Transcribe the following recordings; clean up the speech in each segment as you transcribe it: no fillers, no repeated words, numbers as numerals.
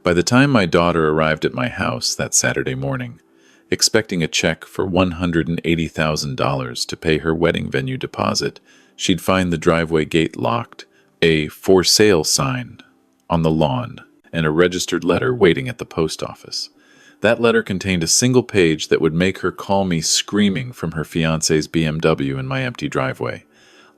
By the time my daughter arrived at my house that Saturday morning, expecting a check for $180,000 to pay her wedding venue deposit, she'd find the driveway gate locked, a "for sale" sign on the lawn, and a registered letter waiting at the post office. That letter contained a single page that would make her call me screaming from her fiancé's BMW in my empty driveway,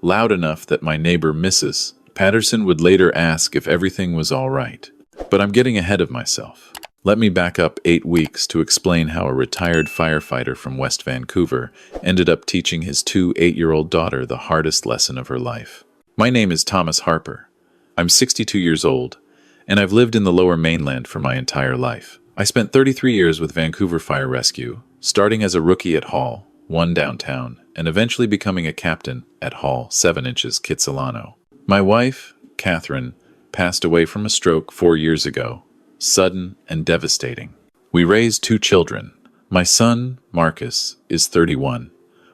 loud enough that my neighbor, Mrs. Patterson, would later ask if everything was all right. But I'm getting ahead of myself. Let me back up 8 weeks to explain how a retired firefighter from West Vancouver ended up teaching his 2 8-year-old daughter the hardest lesson of her life. My name is Thomas Harper. I'm 62 years old, and I've lived in the Lower Mainland for my entire life. I spent 33 years with Vancouver Fire Rescue, starting as a rookie at Hall 1 downtown, and eventually becoming a captain at Hall 7 inches Kitsilano. My wife, Catherine, passed away from a stroke 4 years ago, sudden and devastating. We raised 2 children. My son, Marcus, is 31,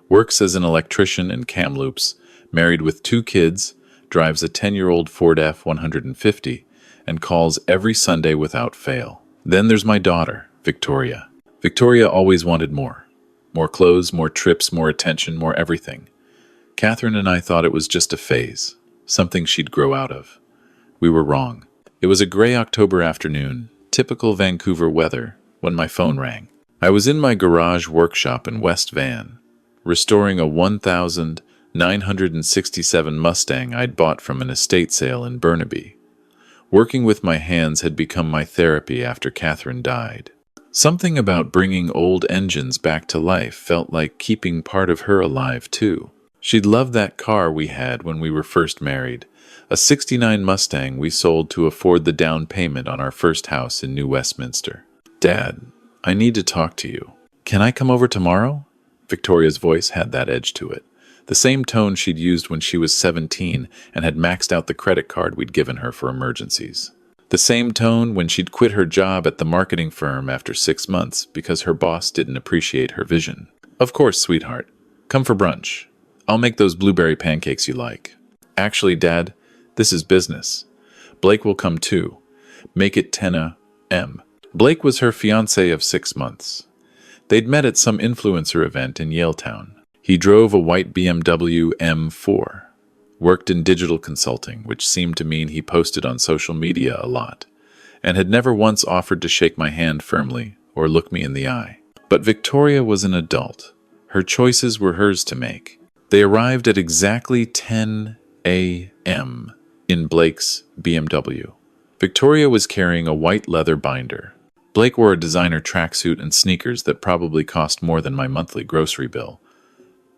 works as an electrician in Kamloops, married with 2 kids, drives a 10-year-old Ford F-150, and calls every Sunday without fail. Then there's my daughter, Victoria. Victoria always wanted more. More clothes, more trips, more attention, more everything. Catherine and I thought it was just a phase, something she'd grow out of. We were wrong. It was a gray October afternoon, typical Vancouver weather, when my phone rang. I was in my garage workshop in West Van, restoring a 1967 Mustang I'd bought from an estate sale in Burnaby. Working with my hands had become my therapy after Catherine died. Something about bringing old engines back to life felt like keeping part of her alive too. She'd loved that car we had when we were first married, a '69 Mustang we sold to afford the down payment on our first house in New Westminster. "Dad, I need to talk to you. Can I come over tomorrow?" Victoria's voice had that edge to it, the same tone she'd used when she was 17 and had maxed out the credit card we'd given her for emergencies. The same tone when she'd quit her job at the marketing firm after 6 months because her boss didn't appreciate her vision. "Of course, sweetheart. Come for brunch. I'll make those blueberry pancakes you like." "Actually, Dad, this is business. Blake will come too. Make it 10 a.m. Blake was her fiancé of 6 months. They'd met at some influencer event in Yaletown. He drove a white BMW M4, worked in digital consulting, which seemed to mean he posted on social media a lot, and had never once offered to shake my hand firmly or look me in the eye. But Victoria was an adult. Her choices were hers to make. They arrived at exactly 10 a.m. in Blake's BMW. Victoria was carrying a white leather binder. Blake wore a designer tracksuit and sneakers that probably cost more than my monthly grocery bill.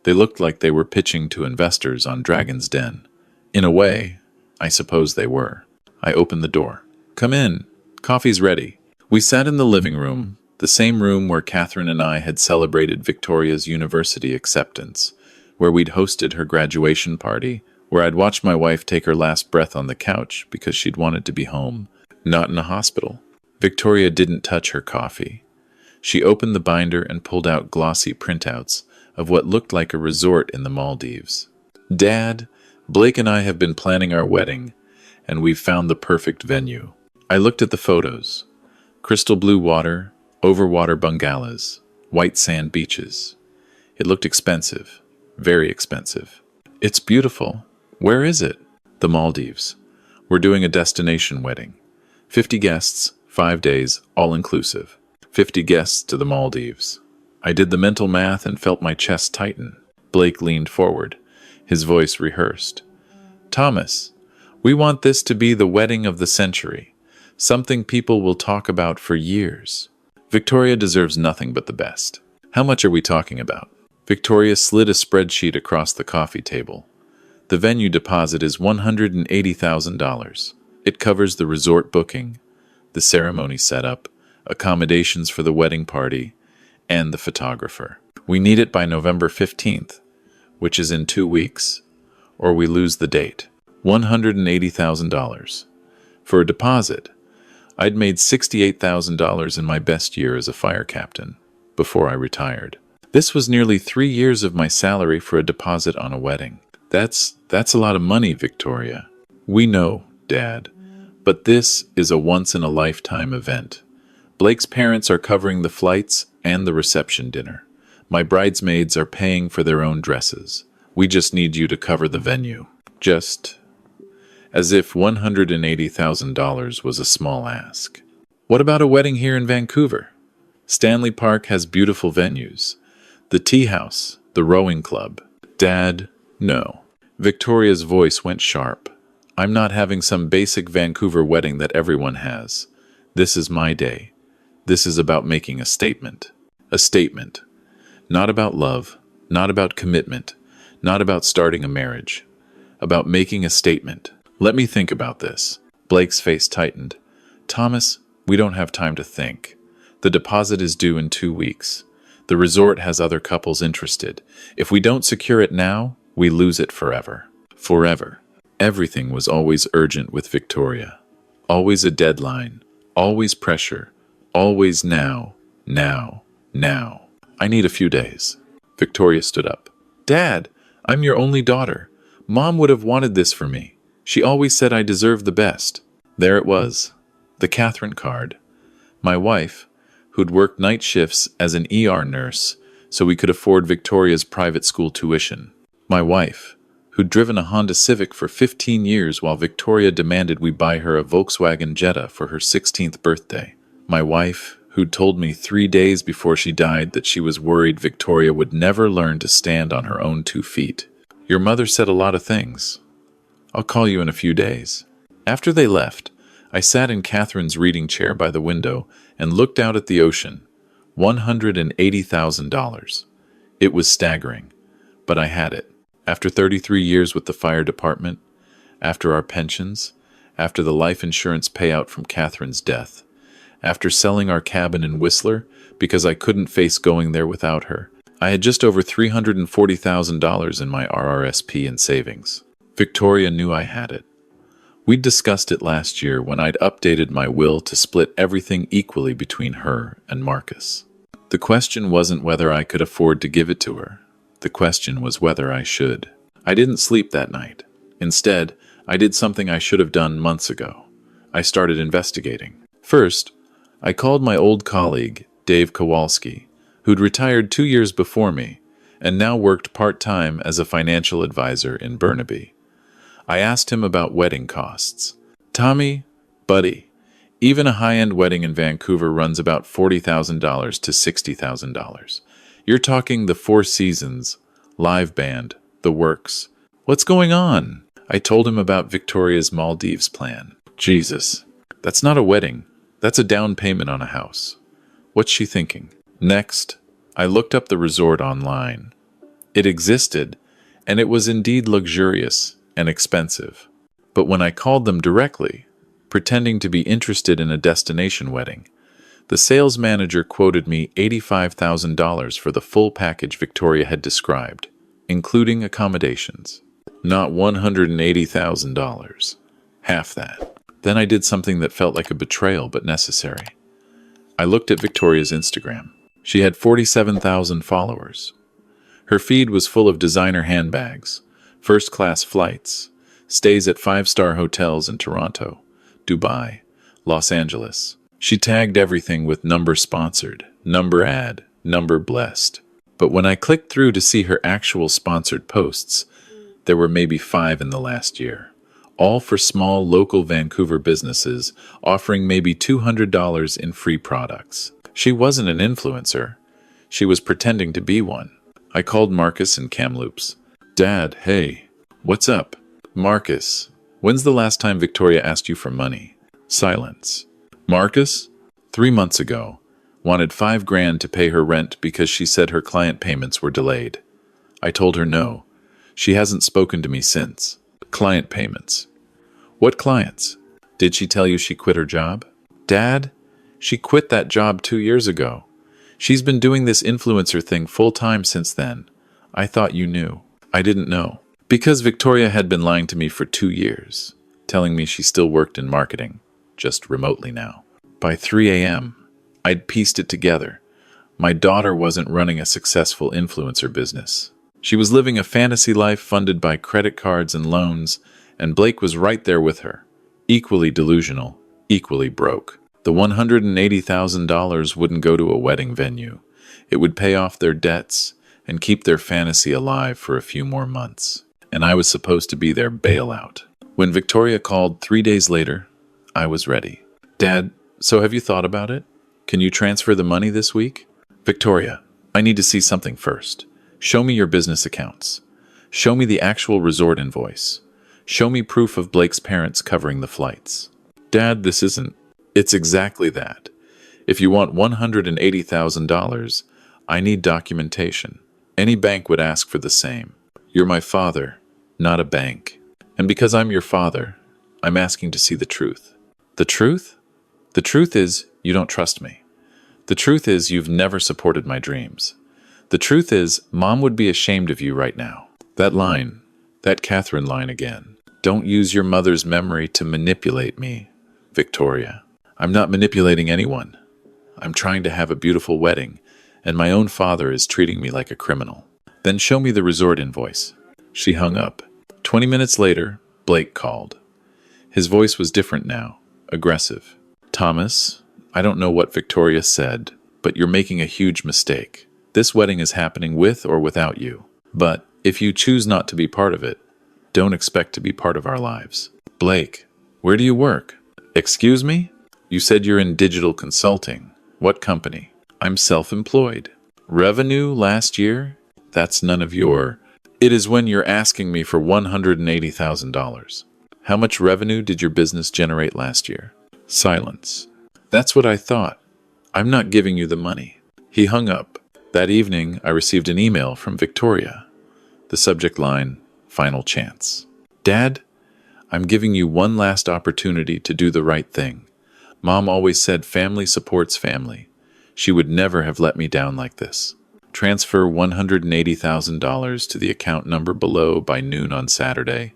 They looked like they were pitching to investors on Dragon's Den. In a way, I suppose they were. I opened the door. "Come in. Coffee's ready." We sat in the living room, the same room where Catherine and I had celebrated Victoria's university acceptance, where we'd hosted her graduation party, where I'd watched my wife take her last breath on the couch because she'd wanted to be home, not in a hospital. Victoria didn't touch her coffee. She opened the binder and pulled out glossy printouts of what looked like a resort in the Maldives. "Dad, Blake and I have been planning our wedding, and we've found the perfect venue." I looked at the photos. Crystal blue water, overwater bungalows, white sand beaches. It looked expensive, very expensive. "It's beautiful. Where is it?" "The Maldives. We're doing a destination wedding. 50 guests, 5 days, all inclusive. 50 guests to the Maldives." I did the mental math and felt my chest tighten. Blake leaned forward, his voice rehearsed. "Thomas, we want this to be the wedding of the century, something people will talk about for years. Victoria deserves nothing but the best. How much are we talking about?" Victoria slid a spreadsheet across the coffee table. "The venue deposit is $180,000. It covers the resort booking, the ceremony setup, accommodations for the wedding party, and the photographer. We need it by November 15th, which is in 2 weeks, or we lose the date. $180,000. For a deposit, I'd made $68,000 in my best year as a fire captain, before I retired. This was nearly 3 years of my salary for a deposit on a wedding. That's a lot of money, Victoria." "We know, Dad, But this is a once-in-a-lifetime event. Blake's parents are covering the flights and the reception dinner. My bridesmaids are paying for their own dresses. We just need you to cover the venue. Just as if $180,000 was a small ask. What about a wedding here in Vancouver? Stanley Park has beautiful venues. The tea house, the rowing club. Dad, no. Victoria's voice went sharp. I'm not having some basic Vancouver wedding that everyone has. This is my day. This is about making a statement. A statement. Not about love, not about commitment, not about starting a marriage. About making a statement. Let me think about this. Blake's face tightened. Thomas, we don't have time to think. The deposit is due in 2 weeks. The resort has other couples interested. If we don't secure it now, we lose it forever. Forever. Everything was always urgent with Victoria. Always a deadline. Always pressure. Always now. Now. Now. I need a few days. Victoria stood up. Dad, I'm your only daughter. Mom would have wanted this for me. She always said I deserved the best. There it was. The Catherine card. My wife, who'd worked night shifts as an ER nurse so we could afford Victoria's private school tuition. My wife, who'd driven a Honda Civic for 15 years while Victoria demanded we buy her a Volkswagen Jetta for her 16th birthday. My wife, who'd told me 3 days before she died that she was worried Victoria would never learn to stand on her own 2 feet. Your mother said a lot of things. I'll call you in a few days. After they left, I sat in Catherine's reading chair by the window and looked out at the ocean. $180,000. It was staggering, but I had it. After 33 years with the fire department, after our pensions, after the life insurance payout from Catherine's death, after selling our cabin in Whistler because I couldn't face going there without her, I had just over $340,000 in my RRSP and savings. Victoria knew I had it. We'd discussed it last year when I'd updated my will to split everything equally between her and Marcus. The question wasn't whether I could afford to give it to her. The question was whether I should. I didn't sleep that night. Instead, I did something I should have done months ago. I started investigating. First, I called my old colleague, Dave Kowalski, who'd retired 2 years before me and now worked part-time as a financial advisor in Burnaby. I asked him about wedding costs. Tommy, buddy, even a high-end wedding in Vancouver runs about $40,000 to $60,000. You're talking the Four Seasons, live band, the works. What's going on? I told him about Victoria's Maldives plan. Jesus, that's not a wedding. That's a down payment on a house. What's she thinking? Next, I looked up the resort online. It existed, and it was indeed luxurious and expensive. But when I called them directly, pretending to be interested in a destination wedding, the sales manager quoted me $85,000 for the full package Victoria had described, including accommodations. Not $180,000. Half that. Then I did something that felt like a betrayal but necessary. I looked at Victoria's Instagram. She had 47,000 followers. Her feed was full of designer handbags, first-class flights, stays at 5-star hotels in Toronto, Dubai, Los Angeles. She tagged everything with number sponsored, number ad, number blessed. But when I clicked through to see her actual sponsored posts, there were maybe 5 in the last year, all for small local Vancouver businesses offering maybe $200 in free products. She wasn't an influencer. She was pretending to be one. I called Marcus in Kamloops. Dad, hey, what's up? Marcus, when's the last time Victoria asked you for money? Silence. Marcus? 3 months ago. Wanted $5,000 to pay her rent because she said her client payments were delayed. I told her no. She hasn't spoken to me since. Client payments. What clients? Did she tell you she quit her job? Dad, she quit that job 2 years ago. She's been doing this influencer thing full-time since then. I thought you knew. I didn't know. Because Victoria had been lying to me for 2 years, telling me she still worked in marketing, just remotely now. By 3 a.m., I'd pieced it together. My daughter wasn't running a successful influencer business. She was living a fantasy life funded by credit cards and loans, and Blake was right there with her, Equally delusional, equally broke. The $180,000 wouldn't go to a wedding venue. It would pay off their debts and keep their fantasy alive for a few more months. And I was supposed to be their bailout. When Victoria called 3 days later, I was ready. Dad, so have you thought about it? Can you transfer the money this week? Victoria, I need to see something first. Show me your business accounts. Show me the actual resort invoice. Show me proof of Blake's parents covering the flights. Dad, this isn't. It's exactly that. If you want $180,000, I need documentation. Any bank would ask for the same. You're my father, not a bank. And because I'm your father, I'm asking to see the truth. The truth? The truth is, you don't trust me. The truth is, you've never supported my dreams. The truth is, Mom would be ashamed of you right now. That Catherine line again. Don't use your mother's memory to manipulate me, Victoria. I'm not manipulating anyone. I'm trying to have a beautiful wedding, and my own father is treating me like a criminal. Then show me the resort invoice. She hung up. 20 minutes later, Blake called. His voice was different now, aggressive. Thomas, I don't know what Victoria said, but you're making a huge mistake. This wedding is happening with or without you. But if you choose not to be part of it, don't expect to be part of our lives. Blake, where do you work? Excuse me? You said you're in digital consulting. What company? I'm self-employed. Revenue last year? That's none of your... It is when you're asking me for $180,000. How much revenue did your business generate last year? Silence. That's what I thought. I'm not giving you the money. He hung up. That evening, I received an email from Victoria. The subject line, final chance. Dad, I'm giving you one last opportunity to do the right thing. Mom always said family supports family. She would never have let me down like this. Transfer $180,000 to the account number below by noon on Saturday,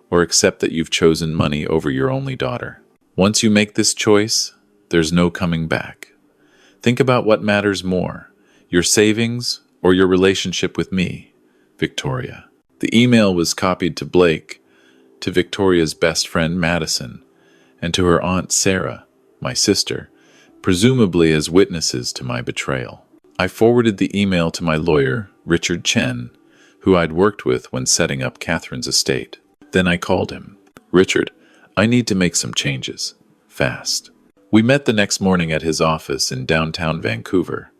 or accept that you've chosen money over your only daughter. Once you make this choice, there's no coming back. Think about what matters more, your savings or your relationship with me, Victoria. The email was copied to Blake, to Victoria's best friend Madison, and to her aunt Sarah, my sister, presumably as witnesses to my betrayal. I forwarded the email to my lawyer, Richard Chen, who I'd worked with when setting up Catherine's estate. Then I called him. Richard, I need to make some changes. Fast. We met the next morning at his office in downtown Vancouver.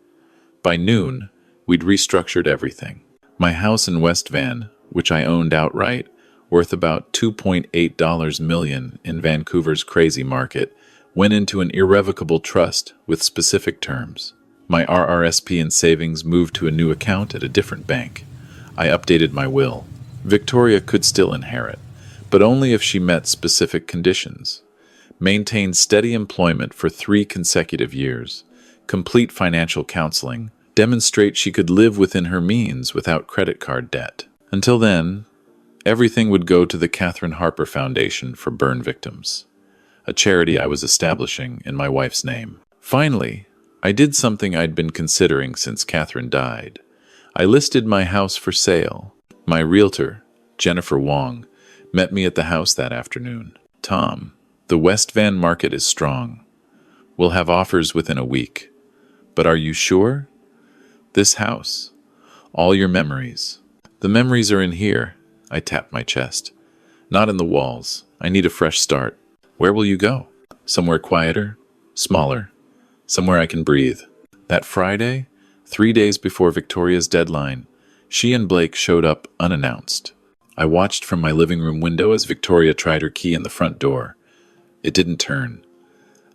By noon, we'd restructured everything. My house in West Van, which I owned outright, worth about $2.8 million in Vancouver's crazy market, went into an irrevocable trust with specific terms. My RRSP and savings moved to a new account at a different bank. I updated my will. Victoria could still inherit, but only if she met specific conditions. Maintain steady employment for 3 consecutive years, complete financial counseling, demonstrate she could live within her means without credit card debt. Until then, everything would go to the Catherine Harper Foundation for Burn Victims, a charity I was establishing in my wife's name. Finally, I did something I'd been considering since Catherine died. I listed my house for sale. My realtor, Jennifer Wong, met me at the house that afternoon. Tom, the West Van market is strong. We'll have offers within a week. But are you sure? This house. All your memories. The memories are in here. I tapped my chest. Not in the walls. I need a fresh start. Where will you go? Somewhere quieter? Smaller? Somewhere I can breathe. That Friday, 3 days before Victoria's deadline, she and Blake showed up unannounced. I watched from my living room window as Victoria tried her key in the front door. It didn't turn.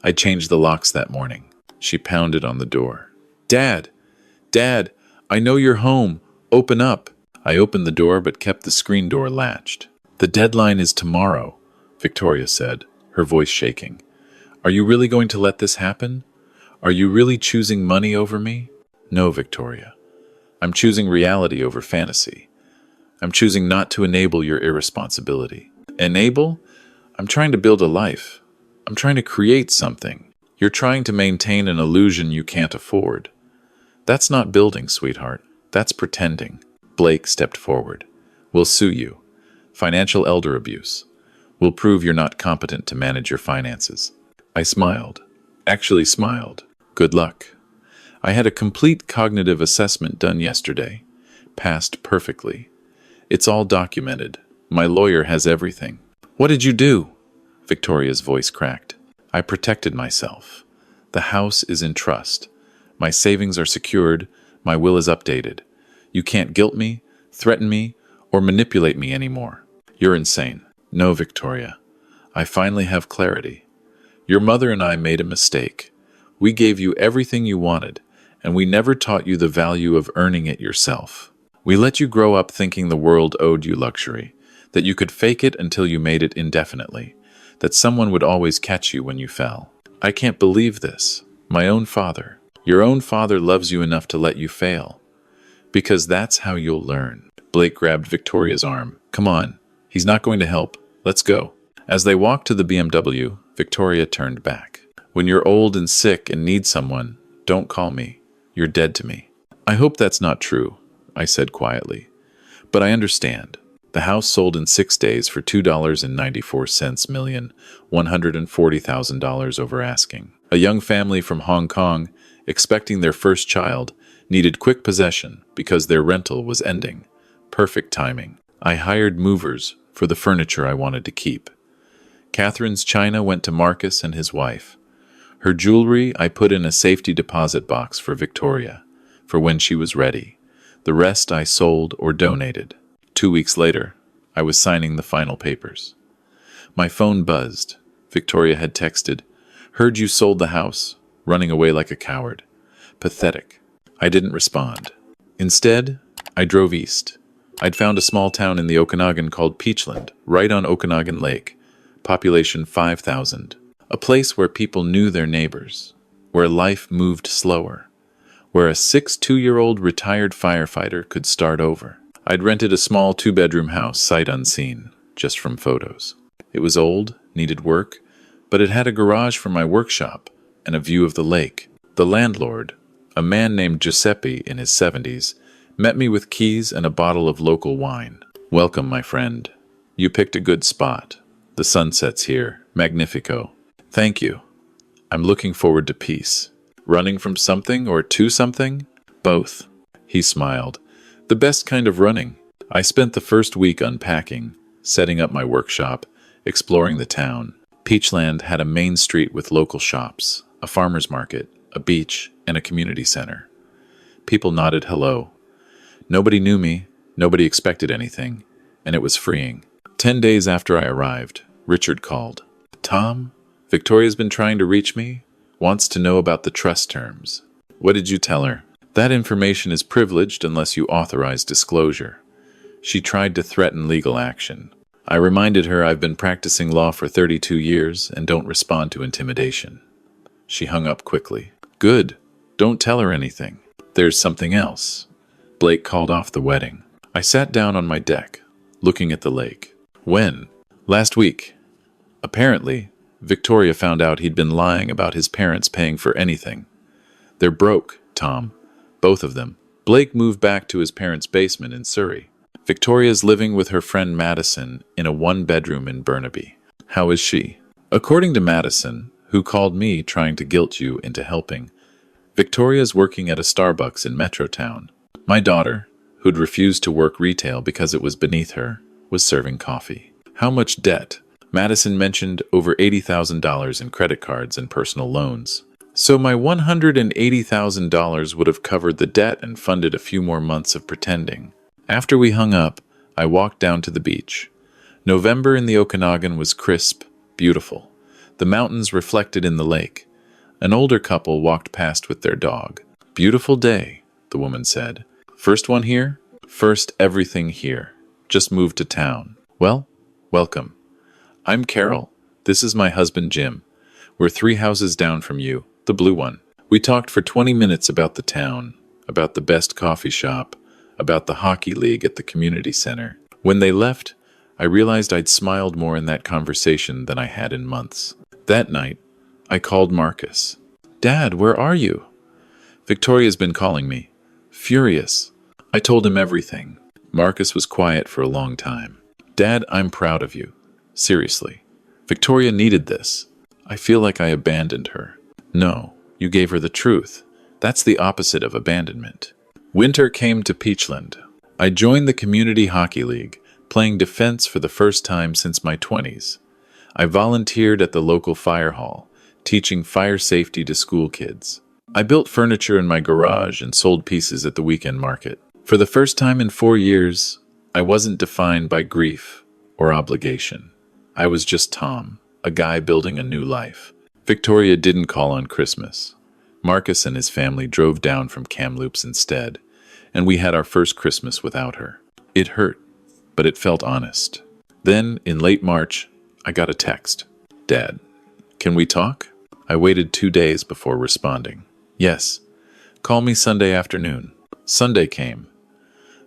I changed the locks that morning. She pounded on the door. Dad! Dad! I know you're home. Open up. I opened the door but kept the screen door latched. The deadline is tomorrow, Victoria said, her voice shaking. Are you really going to let this happen? Are you really choosing money over me? No, Victoria. I'm choosing reality over fantasy. I'm choosing not to enable your irresponsibility. Enable? I'm trying to build a life. I'm trying to create something. You're trying to maintain an illusion you can't afford. That's not building, sweetheart. That's pretending. Blake stepped forward. We'll sue you. Financial elder abuse. We'll prove you're not competent to manage your finances. I smiled. Actually smiled. Good luck. I had a complete cognitive assessment done yesterday. Passed perfectly. It's all documented. My lawyer has everything. What did you do? Victoria's voice cracked. I protected myself. The house is in trust. My savings are secured. My will is updated. You can't guilt me, threaten me, or manipulate me anymore. You're insane. No, Victoria. I finally have clarity. Your mother and I made a mistake. We gave you everything you wanted, and we never taught you the value of earning it yourself. We let you grow up thinking the world owed you luxury, that you could fake it until you made it indefinitely, that someone would always catch you when you fell. I can't believe this. My own father. Your own father loves you enough to let you fail. Because that's how you'll learn. Blake grabbed Victoria's arm. Come on. He's not going to help. Let's go. As they walked to the BMW, Victoria turned back. When you're old and sick and need someone, don't call me. You're dead to me. I hope that's not true, I said quietly. But I understand. The house sold in 6 days for $2.94 million, $140,000 over asking. A young family from Hong Kong, expecting their first child, needed quick possession because their rental was ending. Perfect timing. I hired movers for the furniture I wanted to keep. Catherine's china went to Marcus and his wife. Her jewelry I put in a safety deposit box for Victoria, for when she was ready. The rest I sold or donated. 2 weeks later, I was signing the final papers. My phone buzzed. Victoria had texted, "Heard you sold the house," running away like a coward. Pathetic. I didn't respond. Instead, I drove east. I'd found a small town in the Okanagan called Peachland, right on Okanagan Lake. Population 5,000. A place where people knew their neighbors, where life moved slower, where a 62-year-old retired firefighter could start over. I'd rented a small 2-bedroom house, sight unseen, just from photos. It was old, needed work, but it had a garage for my workshop and a view of the lake. The landlord, a man named Giuseppe in his 70s, met me with keys and a bottle of local wine. "Welcome, my friend. You picked a good spot. The sunset's here. Magnifico." "Thank you. I'm looking forward to peace." "Running from something or to something?" "Both." He smiled. "The best kind of running." I spent the first week unpacking, setting up my workshop, exploring the town. Peachland had a main street with local shops, a farmer's market, a beach, and a community center. People nodded hello. Nobody knew me, nobody expected anything, and it was freeing. 10 days after I arrived, Richard called. "Tom, Victoria's been trying to reach me, wants to know about the trust terms." "What did you tell her?" "That information is privileged unless you authorize disclosure." She tried to threaten legal action. I reminded her I've been practicing law for 32 years and don't respond to intimidation. She hung up quickly. "Good. Don't tell her anything." "There's something else." Blake called off the wedding. I sat down on my deck, looking at the lake. "When?" "Last week." Apparently, Victoria found out he'd been lying about his parents paying for anything. "They're broke, Tom. Both of them." Blake moved back to his parents' basement in Surrey. Victoria's living with her friend Madison in a 1-bedroom in Burnaby. "How is she?" According to Madison, who called me trying to guilt you into helping, Victoria's working at a Starbucks in Metrotown. My daughter, who'd refused to work retail because it was beneath her, was serving coffee. "How much debt?" Madison mentioned over $80,000 in credit cards and personal loans. So my $180,000 would have covered the debt and funded a few more months of pretending. After we hung up, I walked down to the beach. November in the Okanagan was crisp, beautiful. The mountains reflected in the lake. An older couple walked past with their dog. "Beautiful day," the woman said. "First one here?" "First everything here. Just moved to town." "Well, welcome. I'm Carol. This is my husband Jim. We're 3 houses down from you, the blue one." We talked for 20 minutes about the town, about the best coffee shop, about the hockey league at the community center. When they left, I realized I'd smiled more in that conversation than I had in months. That night, I called Marcus. "Dad, where are you?" "Victoria's been calling me. Furious." I told him everything. Marcus was quiet for a long time. "Dad, I'm proud of you. Seriously. Victoria needed this. I feel like I abandoned her. No, you gave her the truth. That's the opposite of abandonment. Winter came to Peachland. I joined the Community Hockey League, playing defense for the first time since my 20s. I volunteered at the local fire hall, teaching fire safety to school kids. I built furniture in my garage and sold pieces at the weekend market. For the first time in 4 years, I wasn't defined by grief or obligation. I was just Tom, a guy building a new life. Victoria didn't call on Christmas. Marcus and his family drove down from Kamloops instead, and we had our first Christmas without her. It hurt, but it felt honest. Then, in late March, I got a text. Dad, can we talk? I waited 2 days before responding. Yes, call me Sunday afternoon. Sunday came.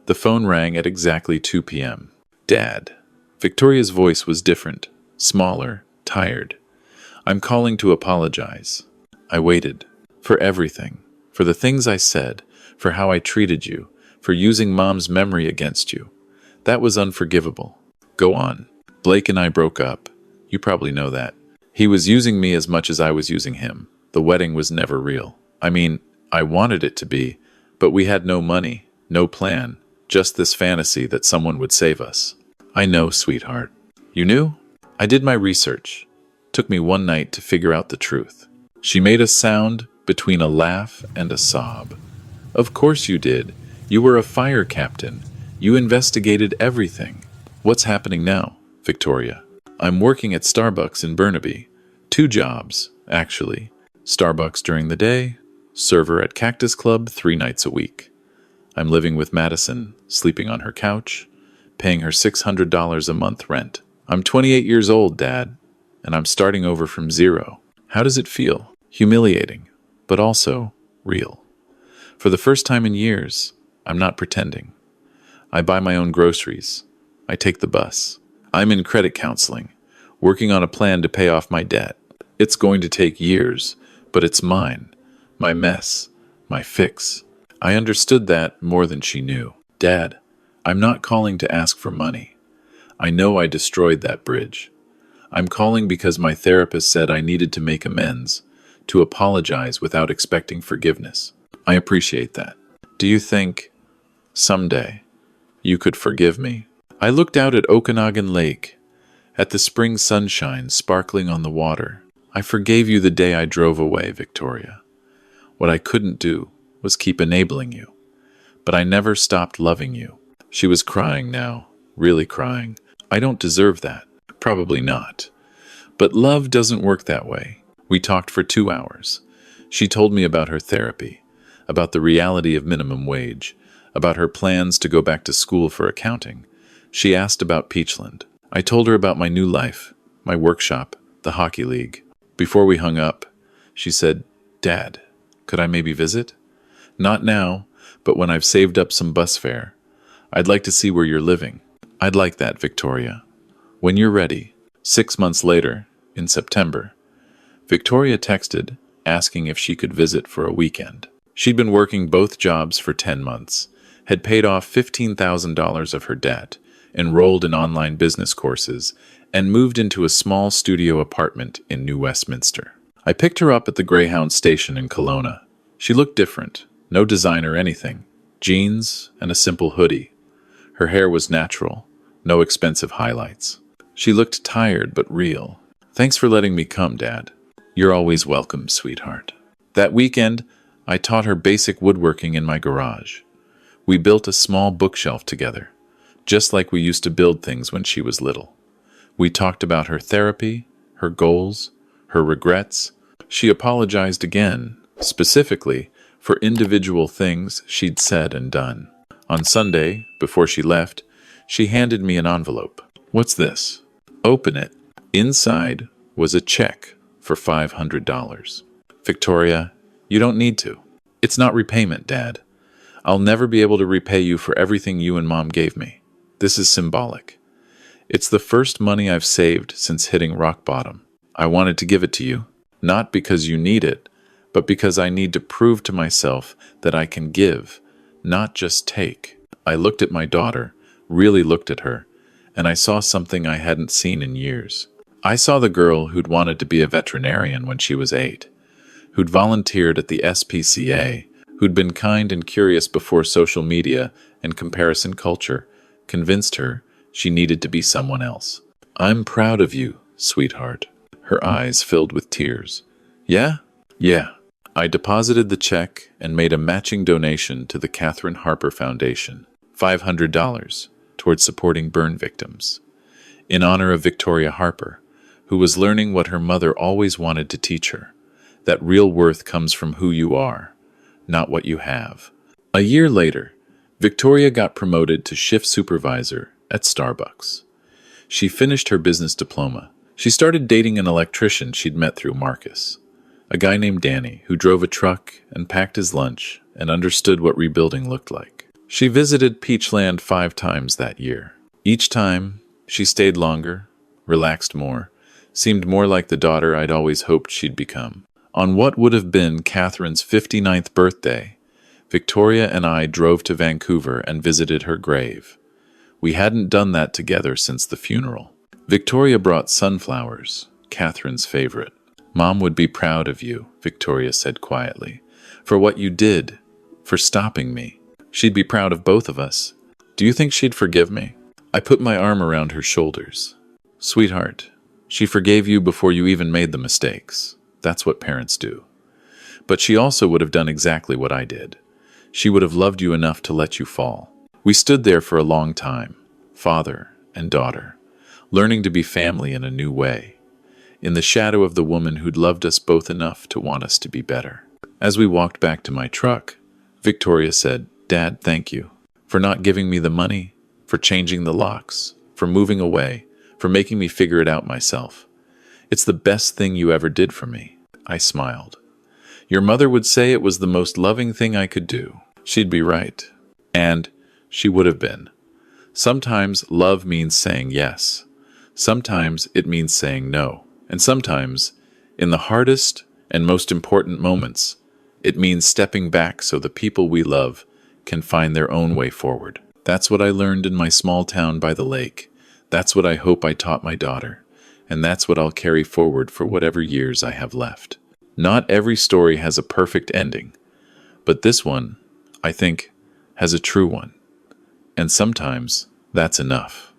The phone rang at exactly 2 p.m. Dad. Victoria's voice was different, smaller, tired. I'm calling to apologize. I waited. For everything. For the things I said. For how I treated you. For using Mom's memory against you. That was unforgivable. Go on. Blake and I broke up. You probably know that. He was using me as much as I was using him. The wedding was never real. I mean, I wanted it to be, but we had no money, no plan, just this fantasy that someone would save us. I know, sweetheart. You knew? I did my research. Took me one night to figure out the truth. She made a sound between a laugh and a sob. Of course you did. You were a fire captain. You investigated everything. What's happening now, Victoria? I'm working at Starbucks in Burnaby. 2 jobs, actually. Starbucks during the day, server at Cactus Club 3 nights a week. I'm living with Madison, sleeping on her couch, paying her $600 a month rent. I'm 28 years old, Dad, and I'm starting over from zero. How does it feel? Humiliating, but also real. For the first time in years, I'm not pretending. I buy my own groceries. I take the bus. I'm in credit counseling, working on a plan to pay off my debt. It's going to take years, but it's mine. My mess. My fix. I understood that more than she knew. Dad, I'm not calling to ask for money. I know I destroyed that bridge. I'm calling because my therapist said I needed to make amends, to apologize without expecting forgiveness. I appreciate that. Do you think, someday, you could forgive me? I looked out at Okanagan Lake, at the spring sunshine sparkling on the water. I forgave you the day I drove away, Victoria. What I couldn't do was keep enabling you. But I never stopped loving you. She was crying now, really crying. I don't deserve that. Probably not. But love doesn't work that way. We talked for 2 hours. She told me about her therapy, about the reality of minimum wage, about her plans to go back to school for accounting. She asked about Peachland. I told her about my new life, my workshop, the hockey league. Before we hung up, she said, Dad, could I maybe visit? Not now, but when I've saved up some bus fare. I'd like to see where you're living. I'd like that, Victoria. When you're ready. 6 months later, in September, Victoria texted, asking if she could visit for a weekend. She'd been working both jobs for 10 months, had paid off $15,000 of her debt, enrolled in online business courses, and moved into a small studio apartment in New Westminster. I picked her up at the Greyhound station in Kelowna. She looked different, no design or anything, jeans and a simple hoodie. Her hair was natural, no expensive highlights. She looked tired but real. Thanks for letting me come, Dad. You're always welcome, sweetheart. That weekend, I taught her basic woodworking in my garage. We built a small bookshelf together, just like we used to build things when she was little. We talked about her therapy, her goals, her regrets. She apologized again, specifically for individual things she'd said and done. On Sunday, before she left, she handed me an envelope. What's this? Open it. Inside was a check for $500. Victoria, you don't need to. It's not repayment, Dad. I'll never be able to repay you for everything you and Mom gave me. This is symbolic. It's the first money I've saved since hitting rock bottom. I wanted to give it to you, not because you need it, but because I need to prove to myself that I can give, not just take. I looked at my daughter, really looked at her, and I saw something I hadn't seen in years. I saw the girl who'd wanted to be a veterinarian when she was 8, who'd volunteered at the SPCA, who'd been kind and curious before social media and comparison culture convinced her she needed to be someone else. "I'm proud of you, sweetheart." Her eyes filled with tears. "Yeah? Yeah." I deposited the check and made a matching donation to the Catherine Harper Foundation, $500, towards supporting burn victims, in honor of Victoria Harper, who was learning what her mother always wanted to teach her, that real worth comes from who you are, not what you have. A year later, Victoria got promoted to shift supervisor at Starbucks. She finished her business diploma. She started dating an electrician she'd met through Marcus, a guy named Danny who drove a truck and packed his lunch and understood what rebuilding looked like. She visited Peachland 5 times that year. Each time, she stayed longer, relaxed more, seemed more like the daughter I'd always hoped she'd become. On what would have been Catherine's 59th birthday, Victoria and I drove to Vancouver and visited her grave. We hadn't done that together since the funeral. Victoria brought sunflowers, Catherine's favorite. "Mom would be proud of you," Victoria said quietly, "for what you did, for stopping me. She'd be proud of both of us. Do you think she'd forgive me?" I put my arm around her shoulders. "Sweetheart, she forgave you before you even made the mistakes. That's what parents do. But she also would have done exactly what I did. She would have loved you enough to let you fall." We stood there for a long time, father and daughter, learning to be family in a new way, in the shadow of the woman who'd loved us both enough to want us to be better. As we walked back to my truck, Victoria said, "Dad, thank you for not giving me the money, for changing the locks, for moving away, for making me figure it out myself. It's the best thing you ever did for me." I smiled. "Your mother would say it was the most loving thing I could do." She'd be right. And she would have been. Sometimes love means saying yes. Sometimes it means saying no. And sometimes, in the hardest and most important moments, it means stepping back so the people we love can find their own way forward. That's what I learned in my small town by the lake. That's what I hope I taught my daughter. And that's what I'll carry forward for whatever years I have left. Not every story has a perfect ending, but this one, I think, has a true one. And sometimes that's enough.